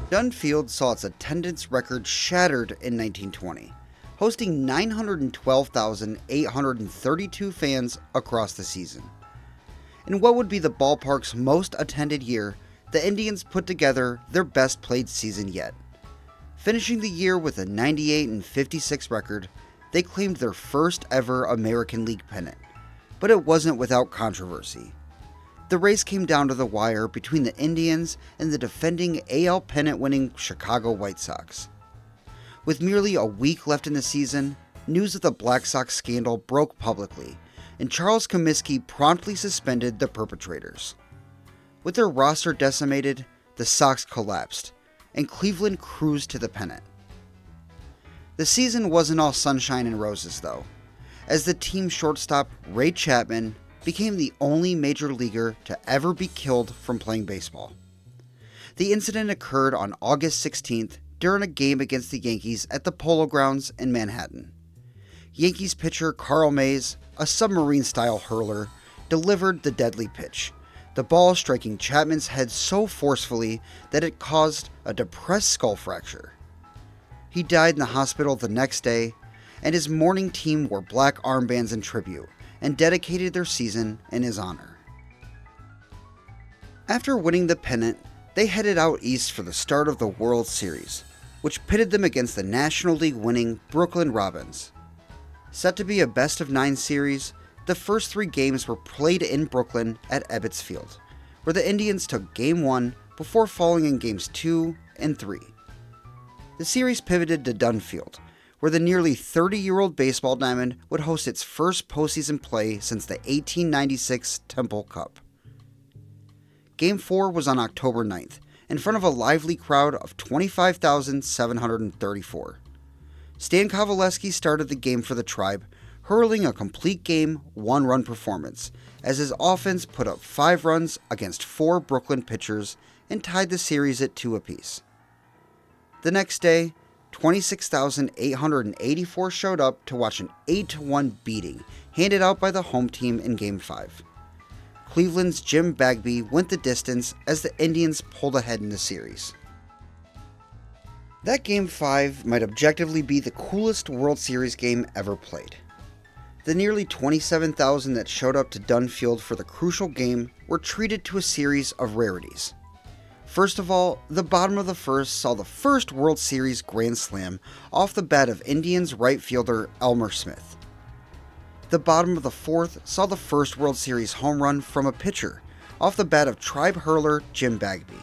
Dunn Field saw its attendance record shattered in 1920, hosting 912,832 fans across the season. In what would be the ballpark's most attended year, the Indians put together their best played season yet. Finishing the year with a 98-56 record, they claimed their first ever American League pennant, but it wasn't without controversy. The race came down to the wire between the Indians and the defending AL pennant-winning Chicago White Sox. With merely a week left in the season, news of the Black Sox scandal broke publicly, and Charles Comiskey promptly suspended the perpetrators. With their roster decimated, the Sox collapsed, and Cleveland cruised to the pennant. The season wasn't all sunshine and roses, though, as the team shortstop Ray Chapman became the only major leaguer to ever be killed from playing baseball. The incident occurred on August 16th during a game against the Yankees at the Polo Grounds in Manhattan. Yankees pitcher Carl Mays, a submarine-style hurler, delivered the deadly pitch, the ball striking Chapman's head so forcefully that it caused a depressed skull fracture. He died in the hospital the next day, and his mourning team wore black armbands in tribute and dedicated their season in his honor. After winning the pennant, they headed out east for the start of the World Series, which pitted them against the National League winning Brooklyn Robins. Set to be a best-of-9 series, the first 3 games were played in Brooklyn at Ebbets Field, where the Indians took Game 1 before falling in Games 2 and 3. The series pivoted to Dunn Field, where the nearly 30-year-old baseball diamond would host its first postseason play since the 1896 Temple Cup. Game 4 was on October 9th, in front of a lively crowd of 25,734. Stan Coveleski started the game for the Tribe, hurling a complete game, 1-run performance, as his offense put up 5 runs against 4 Brooklyn pitchers and tied the series at 2 apiece. The next day, 26,884 showed up to watch an 8-1 beating handed out by the home team in Game 5. Cleveland's Jim Bagby went the distance as the Indians pulled ahead in the series. That Game 5 might objectively be the coolest World Series game ever played. The nearly 27,000 that showed up to Dunn Field for the crucial game were treated to a series of rarities. First of all, the bottom of the first saw the first World Series Grand Slam off the bat of Indians right fielder Elmer Smith. The bottom of the fourth saw the first World Series home run from a pitcher off the bat of Tribe hurler Jim Bagby.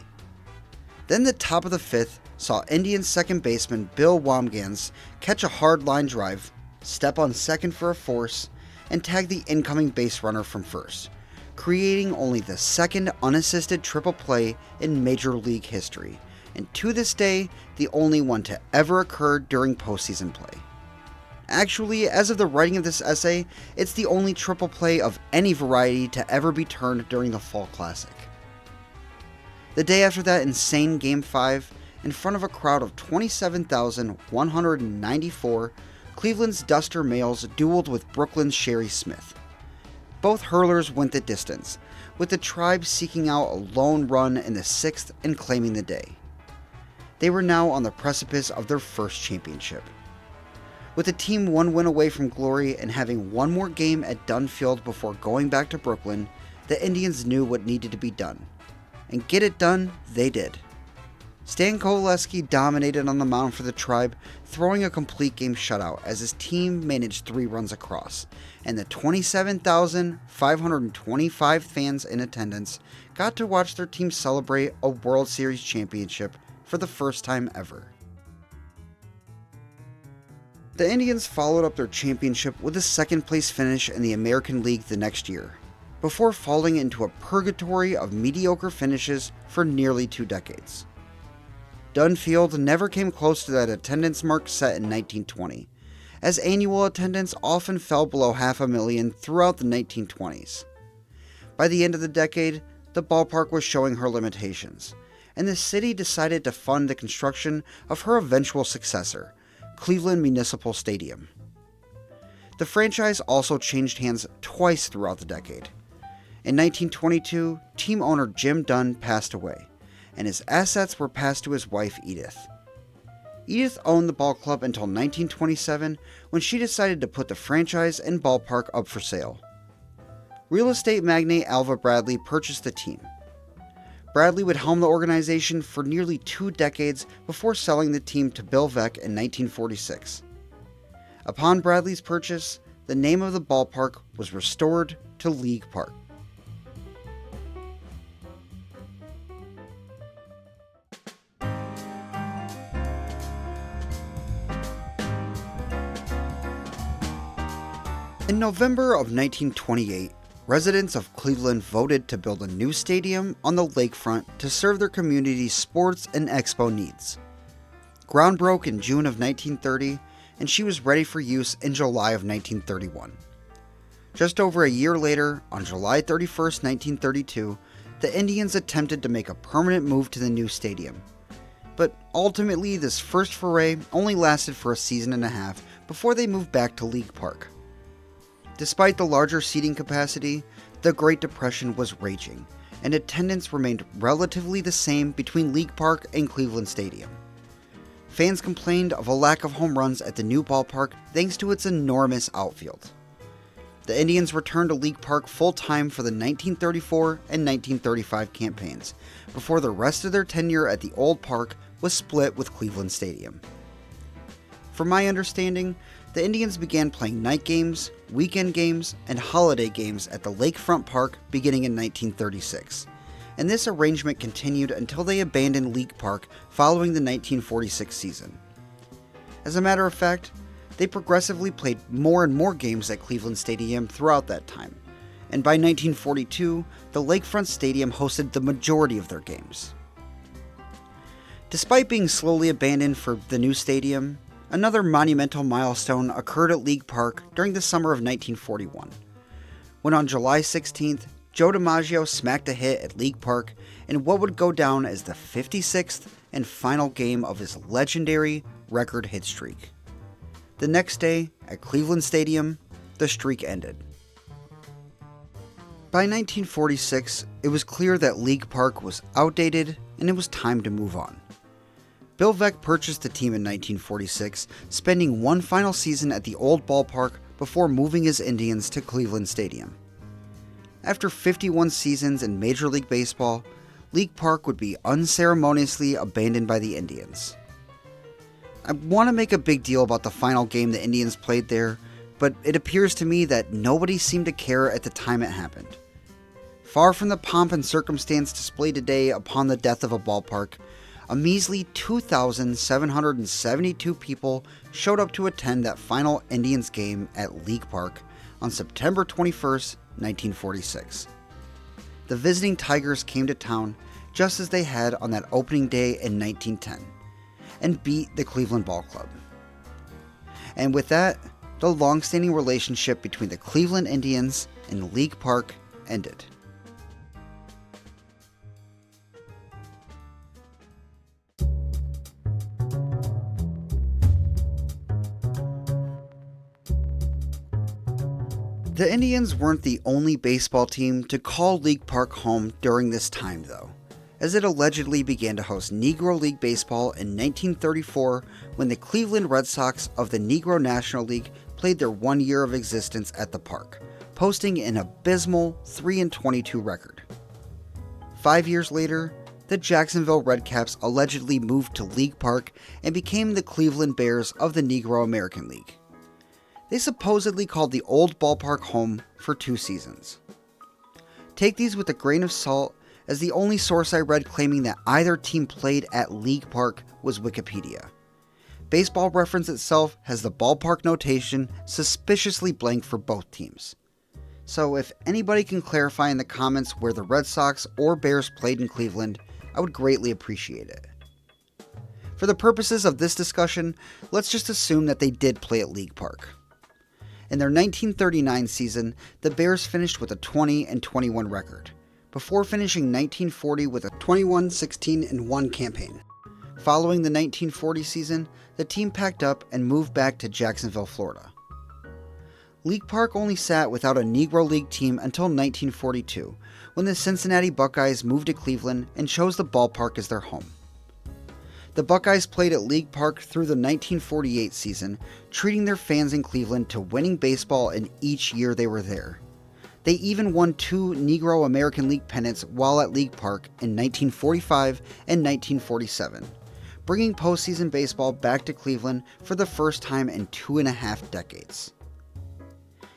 Then the top of the fifth saw Indians second baseman Bill Womgans catch a hard line drive, step on second for a force, and tag the incoming base runner from first, creating only the second unassisted triple play in Major League history, and to this day, the only one to ever occur during postseason play. Actually, as of the writing of this essay, it's the only triple play of any variety to ever be turned during the Fall Classic. The day after that insane Game 5, in front of a crowd of 27,194, Cleveland's Duster Males dueled with Brooklyn's Sherry Smith. Both hurlers went the distance, with the Tribe seeking out a lone run in the 6th and claiming the day. They were now on the precipice of their first championship. With the team 1 win away from glory and having one more game at Dunn Field before going back to Brooklyn, the Indians knew what needed to be done. And get it done, they did. Stan Coveleski dominated on the mound for the Tribe, throwing a complete game shutout as his team managed 3 runs across, and the 27,525 fans in attendance got to watch their team celebrate a World Series championship for the first time ever. The Indians followed up their championship with a second-place finish in the American League the next year, before falling into a purgatory of mediocre finishes for nearly 2 decades. Dunn Field never came close to that attendance mark set in 1920, as annual attendance often fell below 500,000 throughout the 1920s. By the end of the decade, the ballpark was showing her limitations, and the city decided to fund the construction of her eventual successor, Cleveland Municipal Stadium. The franchise also changed hands twice throughout the decade. In 1922, team owner Jim Dunn passed away, and his assets were passed to his wife Edith. Edith owned the ball club until 1927, when she decided to put the franchise and ballpark up for sale. Real estate magnate Alva Bradley purchased the team. Bradley would helm the organization for nearly 2 decades before selling the team to Bill Veeck in 1946. Upon Bradley's purchase, the name of the ballpark was restored to League Park. In November of 1928, residents of Cleveland voted to build a new stadium on the lakefront to serve their community's sports and expo needs. Ground broke in June of 1930, and she was ready for use in July of 1931. Just over a year later, on July 31, 1932, the Indians attempted to make a permanent move to the new stadium. But ultimately, this first foray only lasted for a season and a half before they moved back to League Park. Despite the larger seating capacity, the Great Depression was raging, and attendance remained relatively the same between League Park and Cleveland Stadium. Fans complained of a lack of home runs at the new ballpark thanks to its enormous outfield. The Indians returned to League Park full-time for the 1934 and 1935 campaigns, before the rest of their tenure at the old park was split with Cleveland Stadium. From my understanding, the Indians began playing night games, weekend games, and holiday games at the lakefront park beginning in 1936, and this arrangement continued until they abandoned League Park following the 1946 season. As a matter of fact, they progressively played more and more games at Cleveland Stadium throughout that time, and by 1942, the lakefront stadium hosted the majority of their games. Despite being slowly abandoned for the new stadium, another monumental milestone occurred at League Park during the summer of 1941, when on July 16th, Joe DiMaggio smacked a hit at League Park in what would go down as the 56th and final game of his legendary record hit streak. The next day, at Cleveland Stadium, the streak ended. By 1946, it was clear that League Park was outdated and it was time to move on. Bill Veeck purchased the team in 1946, spending one final season at the old ballpark before moving his Indians to Cleveland Stadium. After 51 seasons in Major League Baseball, League Park would be unceremoniously abandoned by the Indians. I want to make a big deal about the final game the Indians played there, but it appears to me that nobody seemed to care at the time it happened. Far from the pomp and circumstance displayed today upon the death of a ballpark, a measly 2,772 people showed up to attend that final Indians game at League Park on September 21st, 1946. The visiting Tigers came to town just as they had on that opening day in 1910 and beat the Cleveland Ball Club. And with that, the long-standing relationship between the Cleveland Indians and League Park ended. The Indians weren't the only baseball team to call League Park home during this time, though, as it allegedly began to host Negro League baseball in 1934 when the Cleveland Red Sox of the Negro National League played their 1 year of existence at the park, posting an abysmal 3-22 record. 5 years later, the Jacksonville Redcaps allegedly moved to League Park and became the Cleveland Bears of the Negro American League. They supposedly called the old ballpark home for 2 seasons. Take these with a grain of salt, as the only source I read claiming that either team played at League Park was Wikipedia. Baseball Reference itself has the ballpark notation suspiciously blank for both teams. So if anybody can clarify in the comments where the Red Sox or Bears played in Cleveland, I would greatly appreciate it. For the purposes of this discussion, let's just assume that they did play at League Park. In their 1939 season, the Bears finished with a 20-21 record, before finishing 1940 with a 21-16-1 campaign. Following the 1940 season, the team packed up and moved back to Jacksonville, Florida. League Park only sat without a Negro League team until 1942, when the Cincinnati Buckeyes moved to Cleveland and chose the ballpark as their home. The Buckeyes played at League Park through the 1948 season, treating their fans in Cleveland to winning baseball in each year they were there. They even won 2 Negro American League pennants while at League Park in 1945 and 1947, bringing postseason baseball back to Cleveland for the first time in 2.5 decades.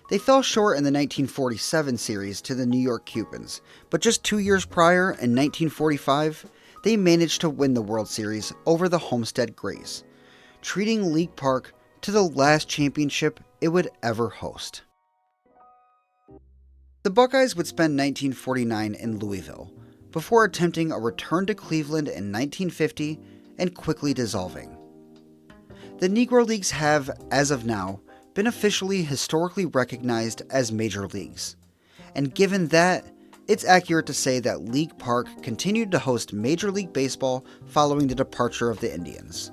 They fell short in the 1947 series to the New York Cubans, but just 2 years prior, in 1945, they managed to win the World Series over the Homestead Grays, treating League Park to the last championship it would ever host. The Buckeyes would spend 1949 in Louisville, before attempting a return to Cleveland in 1950 and quickly dissolving. The Negro Leagues have, as of now, been officially historically recognized as major leagues, and given that, it's accurate to say that League Park continued to host Major League Baseball following the departure of the Indians.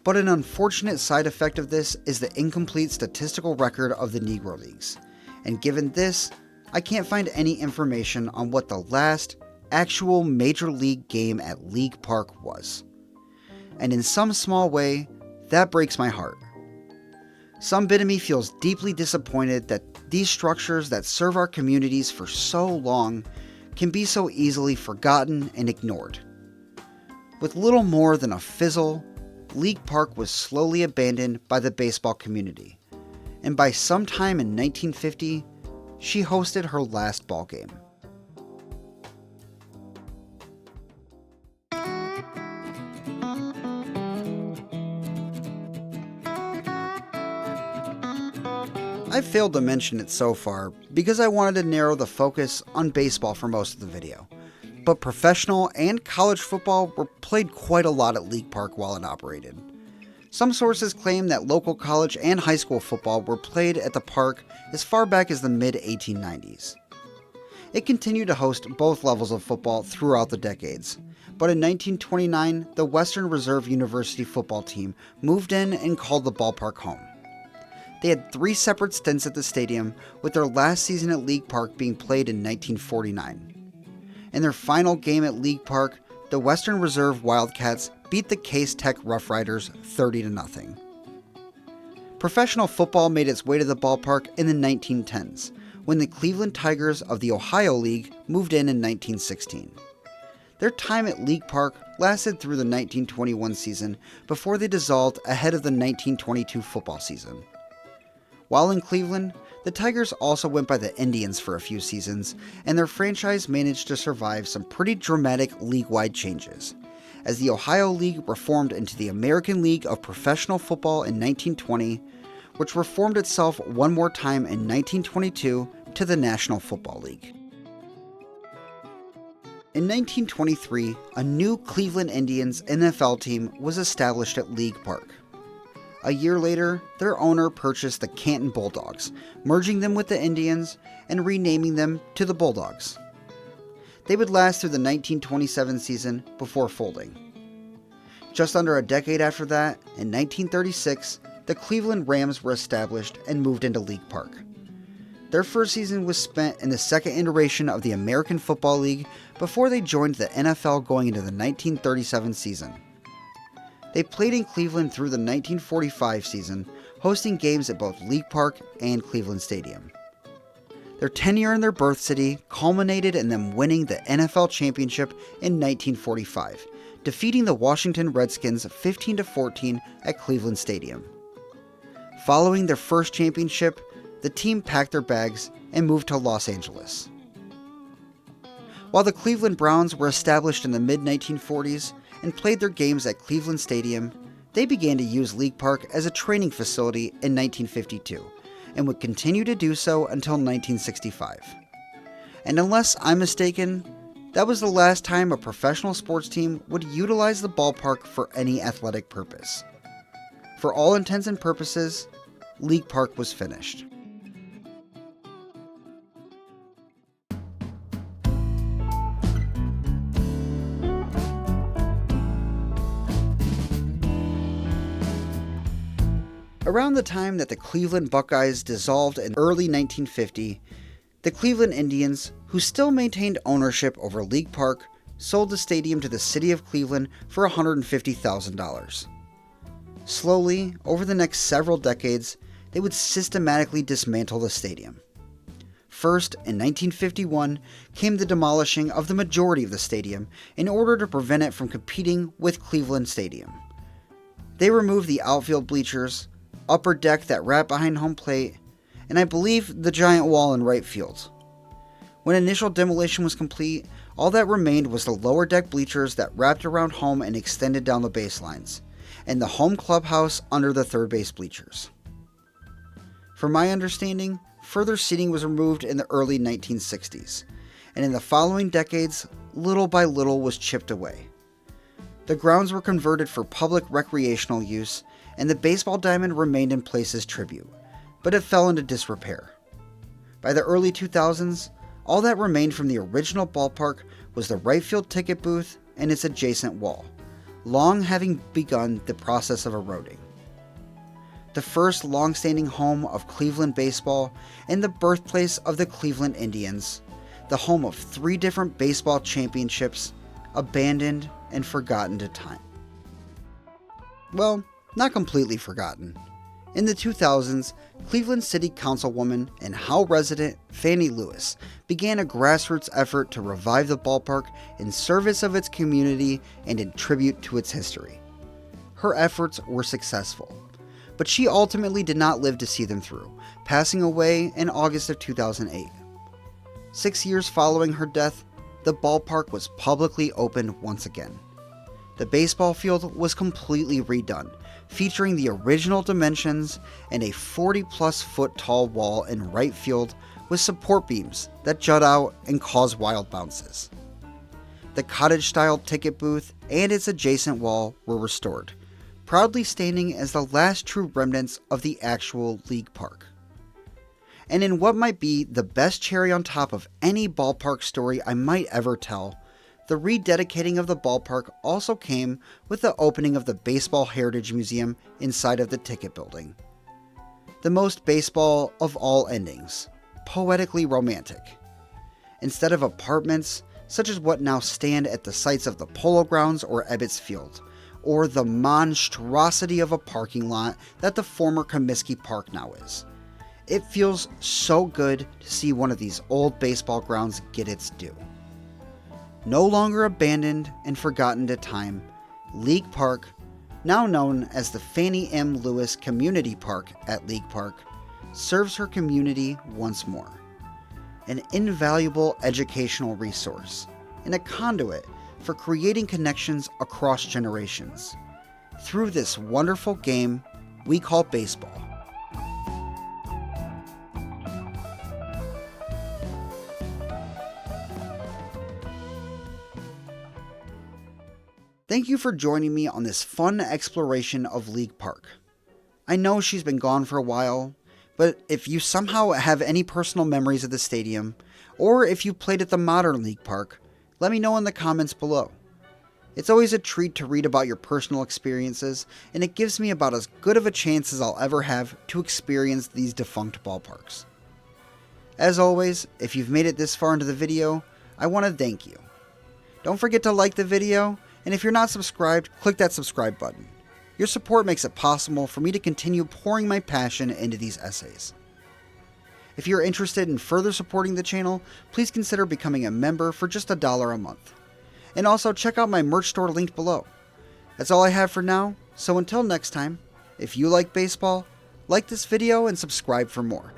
But an unfortunate side effect of this is the incomplete statistical record of the Negro Leagues, and given this, I can't find any information on what the last actual Major League game at League Park was. And in some small way, that breaks my heart. Some bit of me feels deeply disappointed that these structures that serve our communities for so long can be so easily forgotten and ignored. With little more than a fizzle, League Park was slowly abandoned by the baseball community, and by sometime in 1950, she hosted her last ball game. I've failed to mention it so far because I wanted to narrow the focus on baseball for most of the video, but professional and college football were played quite a lot at League Park while it operated. Some sources claim that local college and high school football were played at the park as far back as the mid-1890s. It continued to host both levels of football throughout the decades, but in 1929, the Western Reserve University football team moved in and called the ballpark home. They had 3 separate stints at the stadium, with their last season at League Park being played in 1949. In their final game at League Park, the Western Reserve Wildcats beat the Case Tech Rough Riders 30-0. Professional football made its way to the ballpark in the 1910s, when the Cleveland Tigers of the Ohio League moved in 1916. Their time at League Park lasted through the 1921 season before they dissolved ahead of the 1922 football season. While in Cleveland, the Tigers also went by the Indians for a few seasons, and their franchise managed to survive some pretty dramatic league-wide changes, as the Ohio League reformed into the American League of Professional Football in 1920, which reformed itself one more time in 1922 to the National Football League. In 1923, a new Cleveland Indians NFL team was established at League Park. A year later, their owner purchased the Canton Bulldogs, merging them with the Indians and renaming them to the Bulldogs. They would last through the 1927 season before folding. Just under a decade after that, in 1936, the Cleveland Rams were established and moved into League Park. Their first season was spent in the second iteration of the American Football League before they joined the NFL going into the 1937 season. They played in Cleveland through the 1945 season, hosting games at both League Park and Cleveland Stadium. Their tenure in their birth city culminated in them winning the NFL championship in 1945, defeating the Washington Redskins 15-14 at Cleveland Stadium. Following their first championship, the team packed their bags and moved to Los Angeles. While the Cleveland Browns were established in the mid-1940s and played their games at Cleveland Stadium, they began to use League Park as a training facility in 1952, and would continue to do so until 1965. And unless I'm mistaken, that was the last time a professional sports team would utilize the ballpark for any athletic purpose. For all intents and purposes, League Park was finished. Around the time that the Cleveland Buckeyes dissolved in early 1950, the Cleveland Indians, who still maintained ownership over League Park, sold the stadium to the city of Cleveland for $150,000. Slowly, over the next several decades, they would systematically dismantle the stadium. First, in 1951, came the demolishing of the majority of the stadium in order to prevent it from competing with Cleveland Stadium. They removed the outfield bleachers, upper deck that wrapped behind home plate, and I believe the giant wall in right field. When initial demolition was complete, all that remained was the lower deck bleachers that wrapped around home and extended down the baselines, and the home clubhouse under the third base bleachers. From my understanding, further seating was removed in the early 1960s, and in the following decades, little by little was chipped away. The grounds were converted for public recreational use, and the baseball diamond remained in place as tribute, but it fell into disrepair. By the early 2000s, all that remained from the original ballpark was the right field ticket booth and its adjacent wall, long having begun the process of eroding. The first long-standing home of Cleveland baseball and the birthplace of the Cleveland Indians, the home of 3 different baseball championships, abandoned and forgotten to time. Well, not completely forgotten. In the 2000s, Cleveland City Councilwoman and Howe resident Fannie Lewis began a grassroots effort to revive the ballpark in service of its community and in tribute to its history. Her efforts were successful, but she ultimately did not live to see them through, passing away in August of 2008. 6 years following her death, the ballpark was publicly opened once again. The baseball field was completely redone, featuring the original dimensions and a 40-plus foot tall wall in right field with support beams that jut out and cause wild bounces. The cottage-style ticket booth and its adjacent wall were restored, proudly standing as the last true remnants of the actual League Park. And in what might be the best cherry on top of any ballpark story I might ever tell, the rededicating of the ballpark also came with the opening of the Baseball Heritage Museum inside of the ticket building. The most baseball of all endings, poetically romantic. Instead of apartments, such as what now stand at the sites of the Polo Grounds or Ebbets Field, or the monstrosity of a parking lot that the former Comiskey Park now is. It feels so good to see one of these old baseball grounds get its due. No longer abandoned and forgotten to time, League Park, now known as the Fannie M. Lewis Community Park at League Park, serves her community once more. An invaluable educational resource and a conduit for creating connections across generations through this wonderful game we call baseball. Thank you for joining me on this fun exploration of League Park. I know she's been gone for a while, but if you somehow have any personal memories of the stadium, or if you played at the modern League Park, let me know in the comments below. It's always a treat to read about your personal experiences, and it gives me about as good of a chance as I'll ever have to experience these defunct ballparks. As always, if you've made it this far into the video, I want to thank you. Don't forget to like the video, and if you're not subscribed, click that subscribe button. Your support makes it possible for me to continue pouring my passion into these essays. If you're interested in further supporting the channel, please consider becoming a member for just $1 a month. And also check out my merch store linked below. That's all I have for now, so until next time, if you like baseball, like this video and subscribe for more.